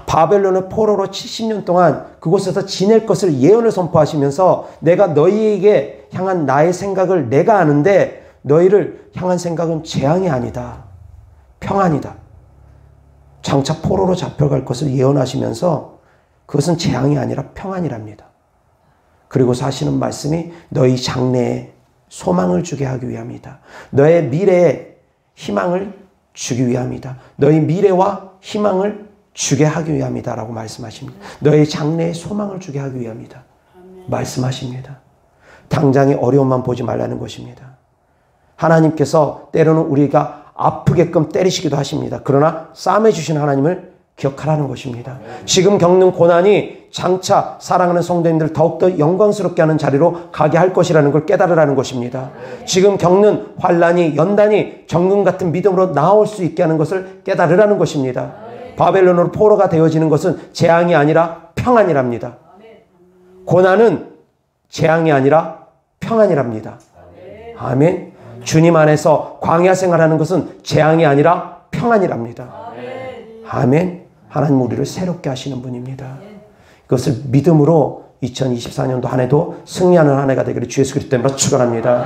바벨론을 포로로 70년 동안 그곳에서 지낼 것을 예언을 선포하시면서 내가 너희에게 향한 나의 생각을 내가 아는데 너희를 향한 생각은 재앙이 아니다. 평안이다. 장차 포로로 잡혀갈 것을 예언하시면서 그것은 재앙이 아니라 평안이랍니다. 그리고 하시는 말씀이 너희 장래에 소망을 주게 하기 위함이다. 너의 미래에 희망을 주기 위함이다. 너희 미래와 희망을 주게 하기 위함이다 라고 말씀하십니다. 너의 장래에 소망을 주게 하기 위함이다. 말씀하십니다. 당장의 어려움만 보지 말라는 것입니다. 하나님께서 때로는 우리가 아프게끔 때리시기도 하십니다. 그러나 싸매 주신 하나님을 기억하라는 것입니다. 지금 겪는 고난이 장차 사랑하는 성도님들 더욱더 영광스럽게 하는 자리로 가게 할 것이라는 걸 깨달으라는 것입니다. 지금 겪는 환난이 연단이 정금 같은 믿음으로 나올 수 있게 하는 것을 깨달으라는 것입니다. 바벨론으로 포로가 되어지는 것은 재앙이 아니라 평안이랍니다. 고난은 재앙이 아니라 평안이랍니다. 아멘. 주님 안에서 광야 생활하는 것은 재앙이 아니라 평안이랍니다. 아멘. 하나님 우리를 새롭게 하시는 분입니다. 그것을 믿음으로 2024년도 한 해도 승리하는 한 해가 되기를 주 예수 그리스도 이름으로 축원합니다.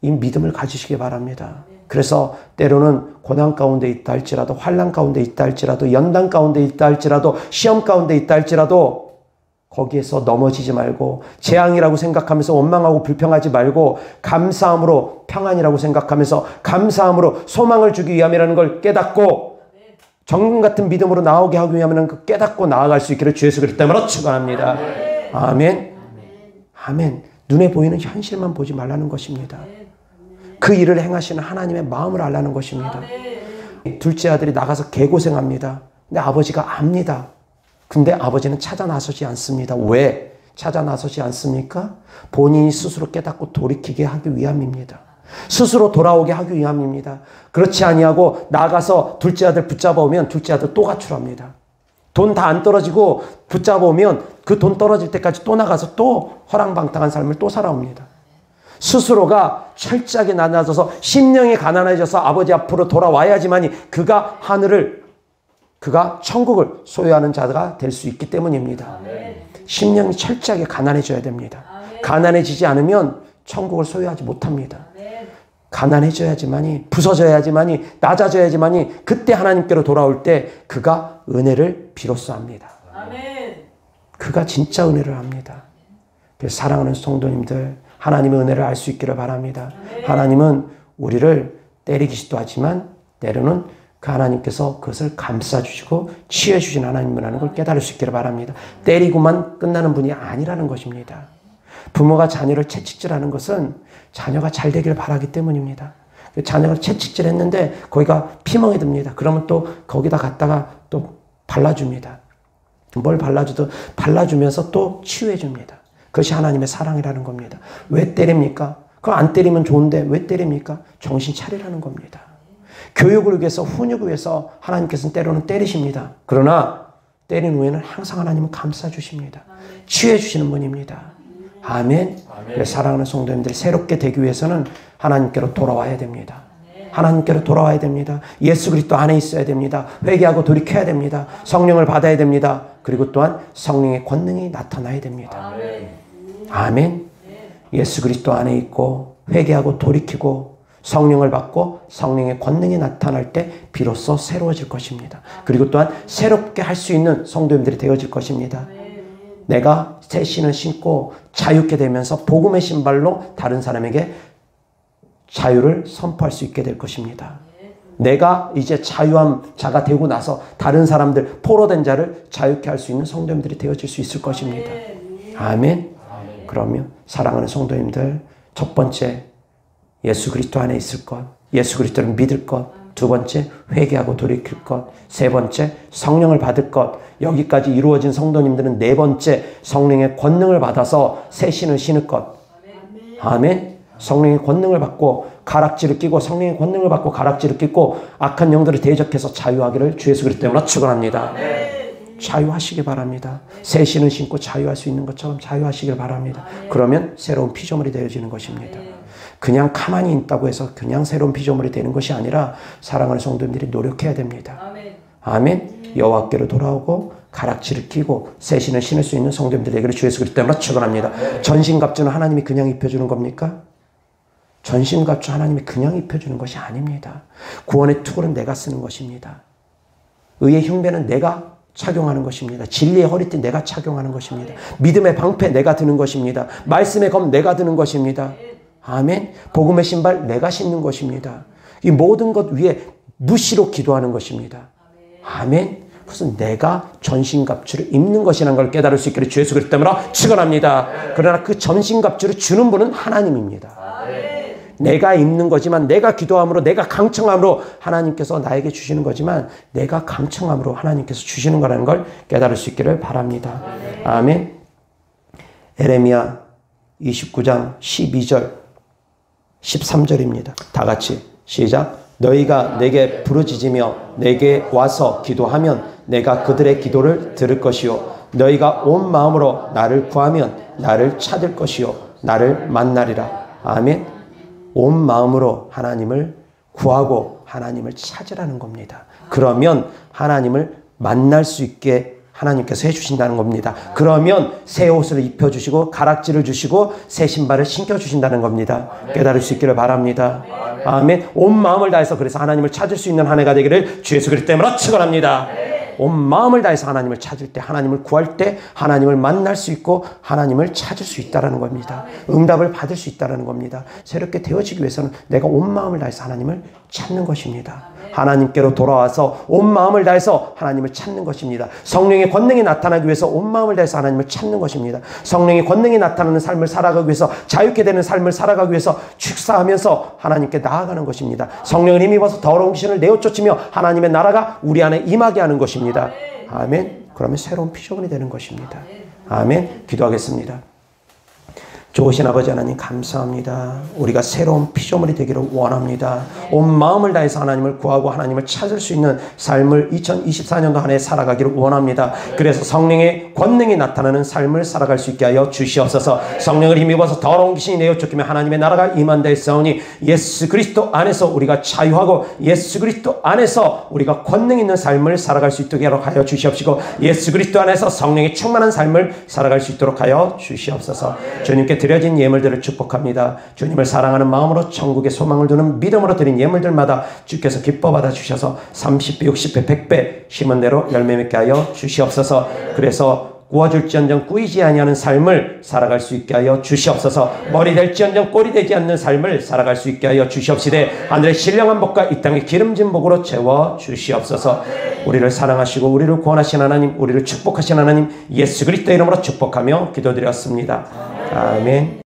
이 믿음을 가지시기 바랍니다. 그래서 때로는 고난 가운데 있다 할지라도 환난 가운데 있다 할지라도 연단 가운데 있다 할지라도 시험 가운데 있다 할지라도 거기에서 넘어지지 말고 재앙이라고 생각하면서 원망하고 불평하지 말고 감사함으로 평안이라고 생각하면서 감사함으로 소망을 주기 위함이라는 걸 깨닫고 정금 같은 믿음으로 나오게 하기 위함은 그 깨닫고 나아갈 수 있기를 주 예수 그리스도 이름으로 축원합니다. 아멘. 아멘. 눈에 보이는 현실만 보지 말라는 것입니다. 그 일을 행하시는 하나님의 마음을 알라는 것입니다. 둘째 아들이 나가서 개고생합니다. 근데 아버지가 압니다. 근데 아버지는 찾아 나서지 않습니다. 왜 찾아 나서지 않습니까? 본인이 스스로 깨닫고 돌이키게 하기 위함입니다. 스스로 돌아오게 하기 위함입니다. 그렇지 아니하고 나가서 둘째 아들 붙잡아 오면 둘째 아들 또 가출합니다. 돈 다 안 떨어지고 붙잡아 오면 그 돈 떨어질 때까지 또 나가서 또 허랑방탕한 삶을 또 살아옵니다. 스스로가 철저하게 낮아져서 심령이 가난해져서 아버지 앞으로 돌아와야지만이 그가 천국을 소유하는 자가 될 수 있기 때문입니다. 심령이 철저하게 가난해져야 됩니다. 가난해지지 않으면 천국을 소유하지 못합니다. 가난해져야지만이, 부서져야지만이, 낮아져야지만이 그때 하나님께로 돌아올 때 그가 은혜를 비로소 합니다. 그가 진짜 은혜를 합니다. 그래서 사랑하는 성도님들, 하나님의 은혜를 알 수 있기를 바랍니다. 하나님은 우리를 때리기도 하지만 때로는 그 하나님께서 그것을 감싸주시고 치유해주신 하나님이라는 걸 깨달을 수 있기를 바랍니다. 때리고만 끝나는 분이 아니라는 것입니다. 부모가 자녀를 채찍질하는 것은 자녀가 잘 되기를 바라기 때문입니다. 자녀가 채찍질했는데 거기가 피멍이 듭니다. 그러면 또 거기다 갖다가 또 발라줍니다. 뭘 발라주면서 또 치유해줍니다. 그것이 하나님의 사랑이라는 겁니다. 왜 때립니까? 그거 안 때리면 좋은데 왜 때립니까? 정신 차리라는 겁니다. 교육을 위해서, 훈육을 위해서 하나님께서는 때로는 때리십니다. 그러나 때린 후에는 항상 하나님은 감싸주십니다. 치유해 주시는 분입니다. 아멘. 사랑하는 성도님들이 새롭게 되기 위해서는 하나님께로 돌아와야 됩니다. 하나님께로 돌아와야 됩니다. 예수 그리스도 안에 있어야 됩니다. 회개하고 돌이켜야 됩니다. 성령을 받아야 됩니다. 그리고 또한 성령의 권능이 나타나야 됩니다. 아멘. 예수 그리스도 안에 있고 회개하고 돌이키고 성령을 받고 성령의 권능이 나타날 때 비로소 새로워질 것입니다. 그리고 또한 새롭게 할 수 있는 성도님들이 되어질 것입니다. 내가 새 신을 신고 자유케 되면서 복음의 신발로 다른 사람에게 자유를 선포할 수 있게 될 것입니다. 내가 이제 자유한 자가 되고 나서 다른 사람들, 포로된 자를 자유케 할 수 있는 성도님들이 되어질 수 있을 것입니다. 아멘. 그러면 사랑하는 성도님들, 첫 번째 예수 그리스도 안에 있을 것, 예수 그리스도를 믿을 것, 두 번째 회개하고 돌이킬 것, 세 번째 성령을 받을 것, 여기까지 이루어진 성도님들은 네 번째 성령의 권능을 받아서 새 신을 신을 것. 아멘. 성령의 권능을 받고 가락지를 끼고 성령의 권능을 받고 가락지를 끼고 악한 영들을 대적해서 자유하기를 주 예수 그리스도 이름으로 축원합니다. 자유하시기 바랍니다. 새 신을 신고 자유할 수 있는 것처럼 자유하시길 바랍니다. 그러면 새로운 피조물이 되어지는 것입니다. 그냥 가만히 있다고 해서 그냥 새로운 피조물이 되는 것이 아니라 사랑하는 성도님들이 노력해야 됩니다. 아멘. 여호와께로 돌아오고 가락지를 끼고 새 신을 신을 수 있는 성도님들에게 주 예수 그리스도 때문에 축원합니다. 전신갑주는 하나님이 그냥 입혀주는 겁니까? 전신갑주 하나님이 그냥 입혀주는 것이 아닙니다. 구원의 투구는 내가 쓰는 것입니다. 의의 흉배는 내가 착용하는 것입니다. 진리의 허리띠 내가 착용하는 것입니다. 믿음의 방패 내가 드는 것입니다. 말씀의 검 내가 드는 것입니다. 아멘. 복음의 신발 내가 신는 것입니다. 이 모든 것 위에 무시로 기도하는 것입니다. 아멘. 그것은 내가 전신갑주를 입는 것이라는 걸 깨달을 수 있기를 주 예수 그리스도 때문에 축원합니다. 그러나 그 전신갑주를 주는 분은 하나님입니다. 내가 입는 거지만, 내가 기도함으로, 내가 강청함으로 하나님께서 나에게 주시는 거지만, 내가 강청함으로 하나님께서 주시는 거라는 걸 깨달을 수 있기를 바랍니다. 아멘. 에레미야 29장 12절 13절입니다. 다 같이 시작. 너희가 내게 부르짖으며 내게 와서 기도하면 내가 그들의 기도를 들을 것이요 너희가 온 마음으로 나를 구하면 나를 찾을 것이요 나를 만나리라. 아멘. 온 마음으로 하나님을 구하고 하나님을 찾으라는 겁니다. 그러면 하나님을 만날 수 있게 하나님께서 해주신다는 겁니다. 그러면 새 옷을 입혀주시고 가락지를 주시고 새 신발을 신겨주신다는 겁니다. 깨달을 수 있기를 바랍니다. 아멘. 온 마음을 다해서 그래서 하나님을 찾을 수 있는 한 해가 되기를 주 예수 그리스도 때문에 축원합니다. 온 마음을 다해서 하나님을 찾을 때, 하나님을 구할 때 하나님을 만날 수 있고 하나님을 찾을 수 있다는 겁니다. 응답을 받을 수 있다는 겁니다. 새롭게 되어지기 위해서는 내가 온 마음을 다해서 하나님을 찾는 것입니다. 하나님께로 돌아와서 온 마음을 다해서 하나님을 찾는 것입니다. 성령의 권능이 나타나기 위해서 온 마음을 다해서 하나님을 찾는 것입니다. 성령의 권능이 나타나는 삶을 살아가기 위해서, 자유케 되는 삶을 살아가기 위해서 축사하면서 하나님께 나아가는 것입니다. 성령을 힘입어서 더러운 귀신을 내어쫓으며 하나님의 나라가 우리 안에 임하게 하는 것입니다. 아멘. 그러면 새로운 피조물이 되는 것입니다. 아멘. 기도하겠습니다. 좋으신 아버지 하나님 감사합니다. 우리가 새로운 피조물이 되기를 원합니다. 온 마음을 다해서 하나님을 구하고 하나님을 찾을 수 있는 삶을 2024년도 한 해 살아가기를 원합니다. 그래서 성령의 권능이 나타나는 삶을 살아갈 수 있게 하여 주시옵소서. 성령을 힘입어서 더러운 귀신이 내어쫓기며 하나님의 나라가 임한다 했사오니 예수 그리스도 안에서 우리가 자유하고 예수 그리스도 안에서 우리가 권능 있는 삶을 살아갈 수 있도록 하여 주시옵시고 예수 그리스도 안에서 성령이 충만한 삶을 살아갈 수 있도록 하여 주시옵소서. 주님께 드려진 예물들을 축복합니다. 주님을 사랑하는 마음으로 천국의 소망을 두는 믿음으로 드린 예물들마다 주께서 기뻐 받아 주셔서 30배, 60배, 100배 심은 대로 열매 맺게 하여 주시옵소서. 그래서 구워줄지언정 꾸이지 아니하는 삶을 살아갈 수 있게 하여 주시옵소서. 머리 될지언정 꼴이 되지 않는 삶을 살아갈 수 있게 하여 주시옵시되 하늘의 신령한 복과 이 땅의 기름진 복으로 채워 주시옵소서. 우리를 사랑하시고 우리를 구원하신 하나님, 우리를 축복하신 하나님 예수 그리스도 이름으로 축복하며 기도드렸습니다. 아멘.